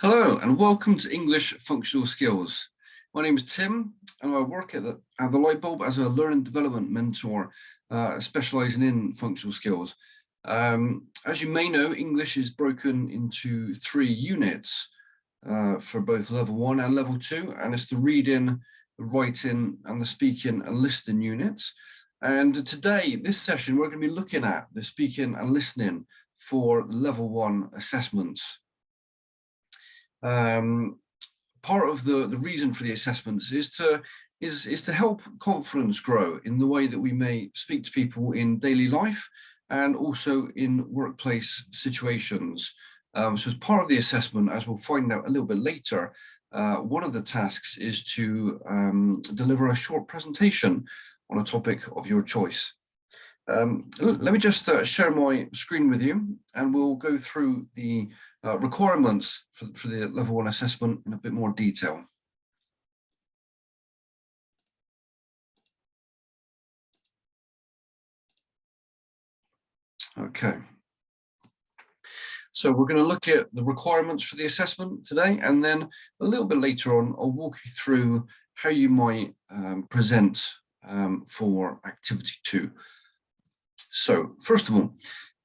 Hello and welcome to English Functional Skills. My name is Tim and I work at the Lightbulb as a learning development mentor specialising in functional skills. As you may know, English is broken into 3 units for both level 1 and level 2, and it's the reading, the writing and the speaking and listening units. And today, this session, we're going to be looking at the speaking and listening for level 1 assessments. Part of the reason for the assessments is to help confidence grow in the way that we may speak to people in daily life and also in workplace situations. So as part of the assessment, as we'll find out a little bit later, one of the tasks is to deliver a short presentation on a topic of your choice. Let me just share my screen with you and we'll go through the requirements for the level 1 assessment in a bit more detail. Okay. So we're going to look at the requirements for the assessment today, and then a little bit later on, I'll walk you through how you might present for activity 2. So first of all,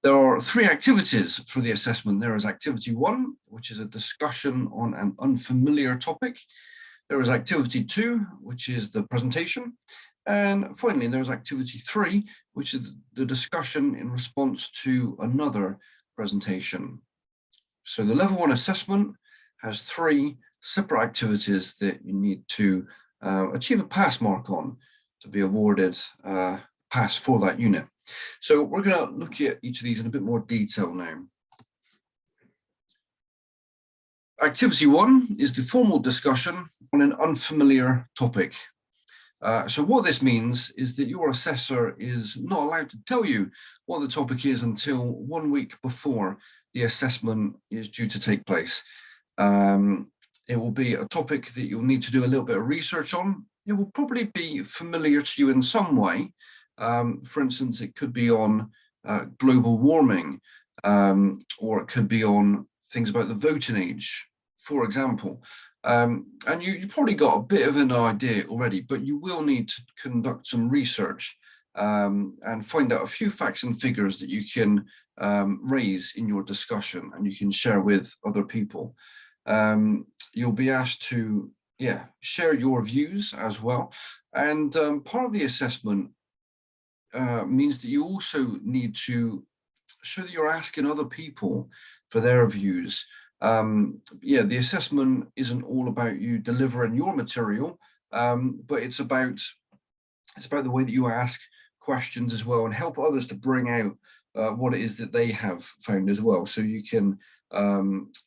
there are 3 activities for the assessment. There is activity 1, which is a discussion on an unfamiliar topic. There is activity 2, which is the presentation. And finally, there's activity 3, which is the discussion in response to another presentation. So the level 1 assessment has 3 separate activities that you need to achieve a pass mark on to be awarded pass for that unit. So we're going to look at each of these in a bit more detail now. Activity 1 is the formal discussion on an unfamiliar topic. So what this means is that your assessor is not allowed to tell you what the topic is until 1 week before the assessment is due to take place. It will be a topic that you'll need to do a little bit of research on. It will probably be familiar to you in some way. For instance, it could be on global warming, or it could be on things about the voting age, for example. And you've probably got a bit of an idea already, but you will need to conduct some research and find out a few facts and figures that you can raise in your discussion and you can share with other people. You'll be asked to share your views as well. And part of the assessment means that you also need to show that you're asking other people for their views. The assessment isn't all about you delivering your material, but it's about the way that you ask questions as well and help others to bring out what it is that they have found as well. So you can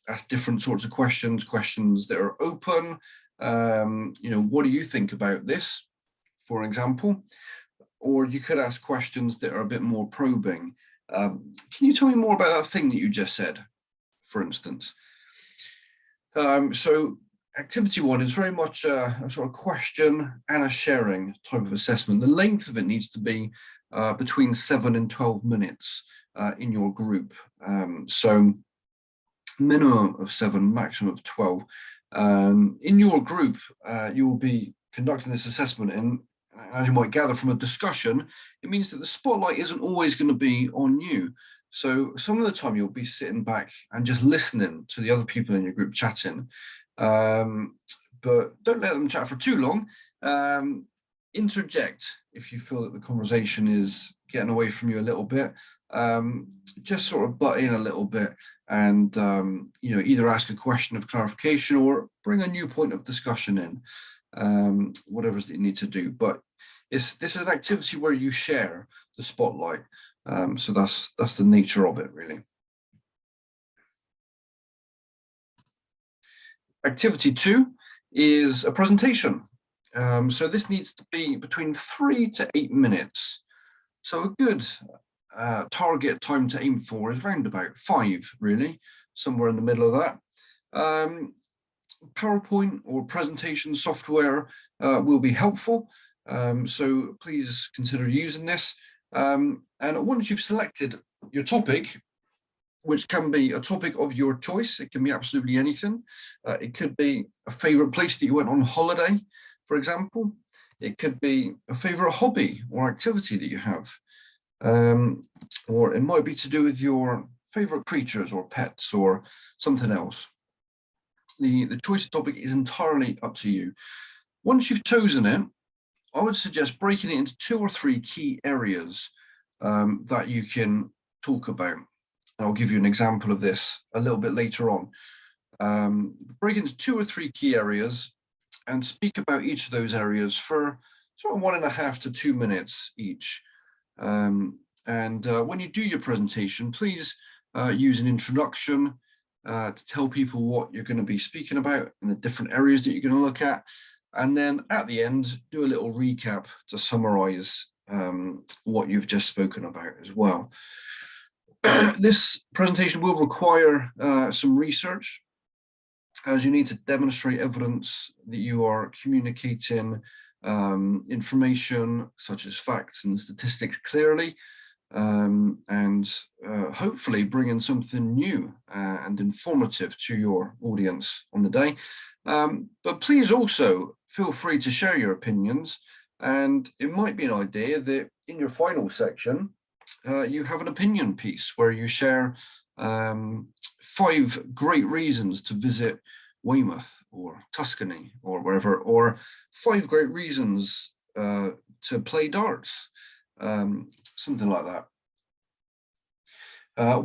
ask different sorts of questions that are open. What do you think about this, for example? Or you could ask questions that are a bit more probing. Can you tell me more about that thing that you just said, for instance? So activity 1 is very much a sort of question and a sharing type of assessment. The length of it needs to be between 7 and 12 minutes in your group. So minimum of 7, maximum of 12. In your group, you will be conducting this assessment, and as you might gather from a discussion, it means that the spotlight isn't always going to be on you. So some of the time you'll be sitting back and just listening to the other people in your group chatting. But don't let them chat for too long. Interject if you feel that the conversation is getting away from you a little bit. Just sort of butt in a little bit and either ask a question of clarification or bring a new point of discussion in, whatever that you need to do. But this is an activity where you share the spotlight. So that's the nature of it, really. Activity 2 is a presentation. So this needs to be between 3 to 8 minutes. So a good target time to aim for is around about 5, really, somewhere in the middle of that. PowerPoint or presentation software will be helpful. So please consider using this. And once you've selected your topic, which can be a topic of your choice. It can be absolutely anything. It could be a favorite place that you went on holiday, for example. It could be a favorite hobby or activity that you have. Or it might be to do with your favorite creatures or pets or something else. The choice topic is entirely up to you. Once you've chosen it, I would suggest breaking it into 2 or 3 key areas that you can talk about. I'll give you an example of this a little bit later on. Break into 2 or 3 key areas and speak about each of those areas for sort of 1.5 to 2 minutes each. When you do your presentation, please use an introduction to tell people what you're going to be speaking about and the different areas that you're going to look at. And then at the end, do a little recap to summarize what you've just spoken about as well. This presentation will require some research, as you need to demonstrate evidence that you are communicating information such as facts and statistics clearly, and hopefully bring in something new and informative to your audience on the day. But please also feel free to share your opinions, and it might be an idea that in your final section, you have an opinion piece where you share 5 great reasons to visit Weymouth or Tuscany or wherever, or 5 great reasons to play darts, something like that.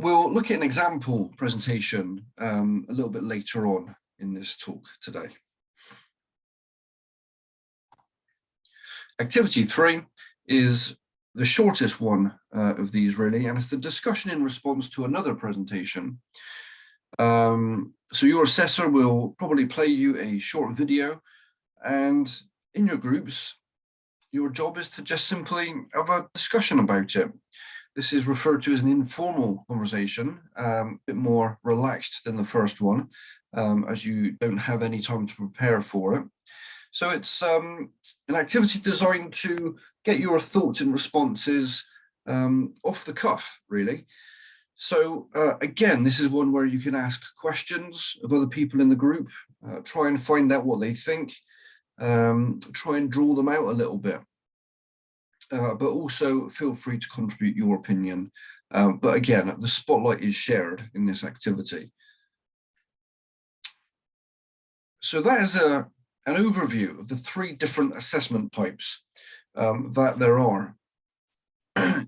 We'll look at an example presentation a little bit later on in this talk today. Activity 3 is the shortest one of these really, and it's the discussion in response to another presentation. So your assessor will probably play you a short video, and in your groups, your job is to just simply have a discussion about it. This is referred to as an informal conversation, a bit more relaxed than the first one, as you don't have any time to prepare for it. So it's an activity designed to get your thoughts and responses off the cuff, really. So again, this is one where you can ask questions of other people in the group, try and find out what they think, try and draw them out a little bit. But also feel free to contribute your opinion. But again, the spotlight is shared in this activity. So that is an overview of the 3 different assessment types that there are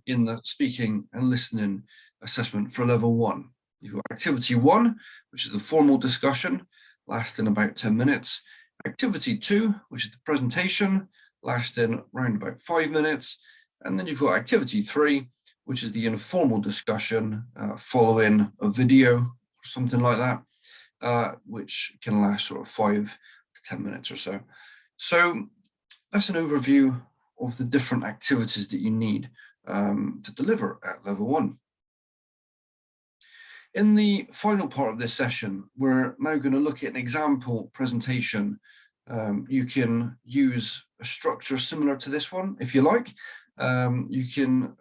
in the speaking and listening assessment for level 1. You've got activity 1, which is the formal discussion, lasting about 10 minutes. Activity 2, which is the presentation, lasting around about 5 minutes. And then you've got activity 3, which is the informal discussion following a video or something like that, which can last sort of 5 to 10 minutes or so. So that's an overview of the different activities that you need to deliver at level 1. In the final part of this session, we're now going to look at an example presentation. You can use a structure similar to this one if you like. You can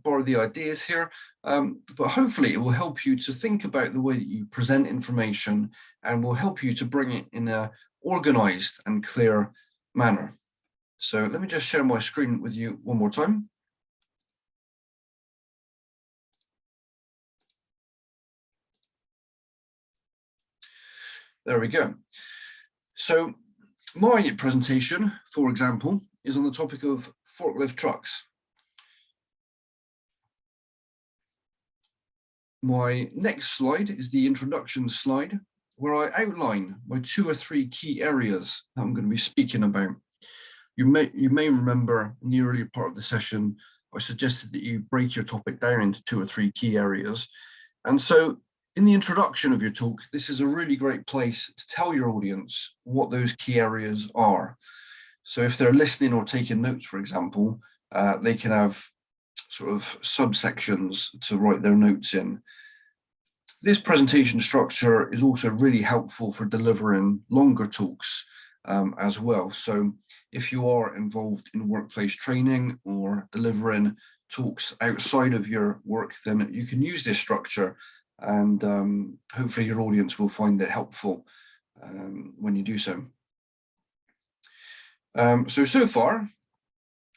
borrow the ideas here, but hopefully it will help you to think about the way that you present information and will help you to bring it in an organized and clear manner. So let me just share my screen with you one more time. There we go. So my presentation, for example, is on the topic of forklift trucks. My next slide is the introduction slide, where I outline my 2 or 3 key areas that I'm going to be speaking about. You may remember in the earlier part of the session, I suggested that you break your topic down into 2 or 3 key areas. And so in the introduction of your talk, this is a really great place to tell your audience what those key areas are. So if they're listening or taking notes, for example, they can have sort of subsections to write their notes in. This presentation structure is also really helpful for delivering longer talks as well. So if you are involved in workplace training or delivering talks outside of your work, then you can use this structure and hopefully your audience will find it helpful when you do so. So far,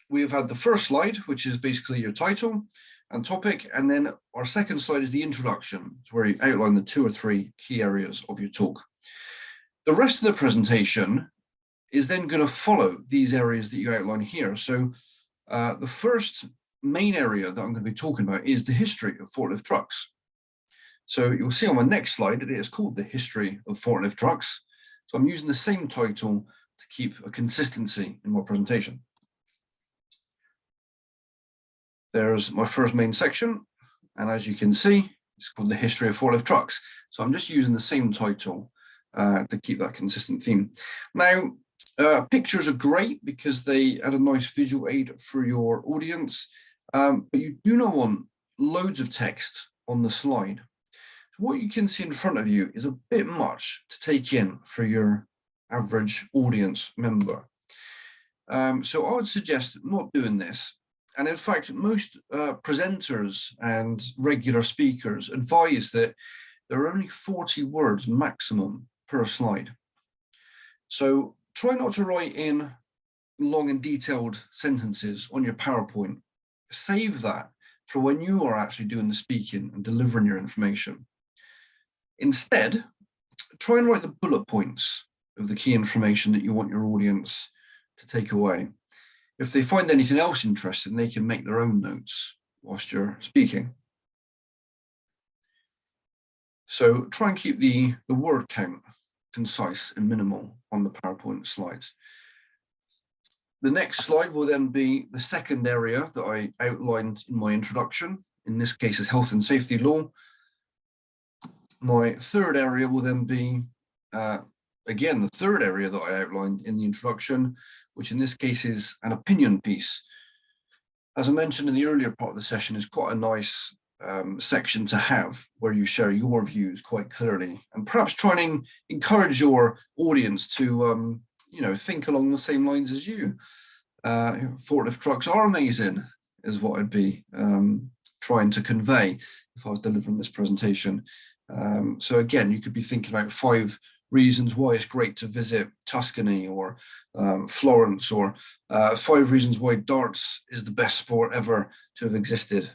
we have had the first slide, which is basically your title and topic, and then our second slide is the introduction, where you outline the 2 or 3 key areas of your talk. The rest of the presentation is then going to follow these areas that you outline here. So the first main area that I'm going to be talking about is the history of forklift trucks. So you'll see on my next slide, it is called the history of forklift trucks. So I'm using the same title to keep a consistency in my presentation. There's my first main section, and as you can see, it's called the history of forklift trucks. So I'm just using the same title to keep that consistent theme. Now, pictures are great because they add a nice visual aid for your audience, but you do not want loads of text on the slide. So what you can see in front of you is a bit much to take in for your average audience member. So I would suggest not doing this. And in fact, most presenters and regular speakers advise that there are only 40 words maximum per slide. So try not to write in long and detailed sentences on your PowerPoint. Save that for when you are actually doing the speaking and delivering your information. Instead, try and write the bullet points of the key information that you want your audience to take away. If they find anything else interesting, they can make their own notes whilst you're speaking. So try and keep the word count concise and minimal on the PowerPoint slides. The next slide will then be the second area that I outlined in my introduction. In this case, is health and safety law. My third area will then be, again, the third area that I outlined in the introduction, which in this case is an opinion piece. As I mentioned in the earlier part of the session, is quite a nice section to have where you share your views quite clearly and perhaps try and encourage your audience to think along the same lines as you. Forklift trucks are amazing is what I'd be trying to convey if I was delivering this presentation. So again, you could be thinking about 5 reasons why it's great to visit Tuscany or Florence, or 5 reasons why darts is the best sport ever to have existed,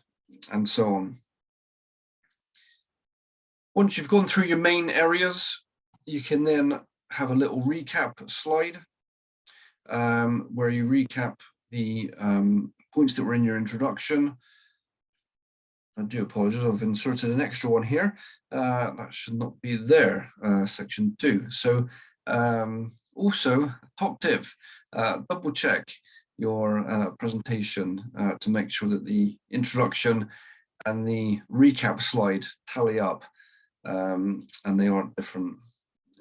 and so on. Once you've gone through your main areas, you can then have a little recap slide where you recap the points that were in your introduction. I do apologize, I've inserted an extra one here. That should not be there, section 2. So also, top tip, double check your presentation to make sure that the introduction and the recap slide tally up and they aren't different.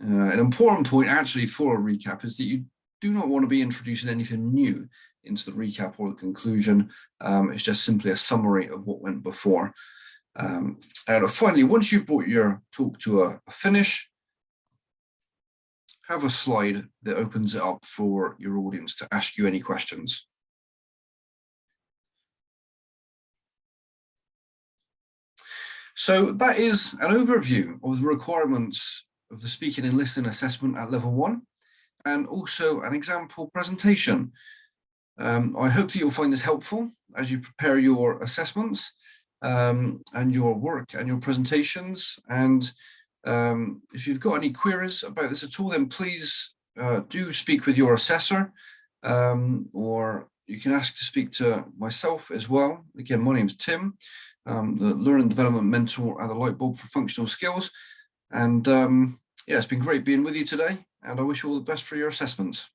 An important point actually for a recap is that you do not want to be introducing anything new into the recap or the conclusion. It's just simply a summary of what went before. And finally, once you've brought your talk to a finish, have a slide that opens it up for your audience to ask you any questions. So that is an overview of the requirements of the speaking and listening assessment at level 1, and also an example presentation. I hope that you'll find this helpful as you prepare your assessments and your work and your presentations. And if you've got any queries about this at all, then please do speak with your assessor, or you can ask to speak to myself as well. Again, my name's Tim, the Learning Development Mentor at the Lightbulb for Functional Skills. And yeah, it's been great being with you today, and I wish you all the best for your assessments.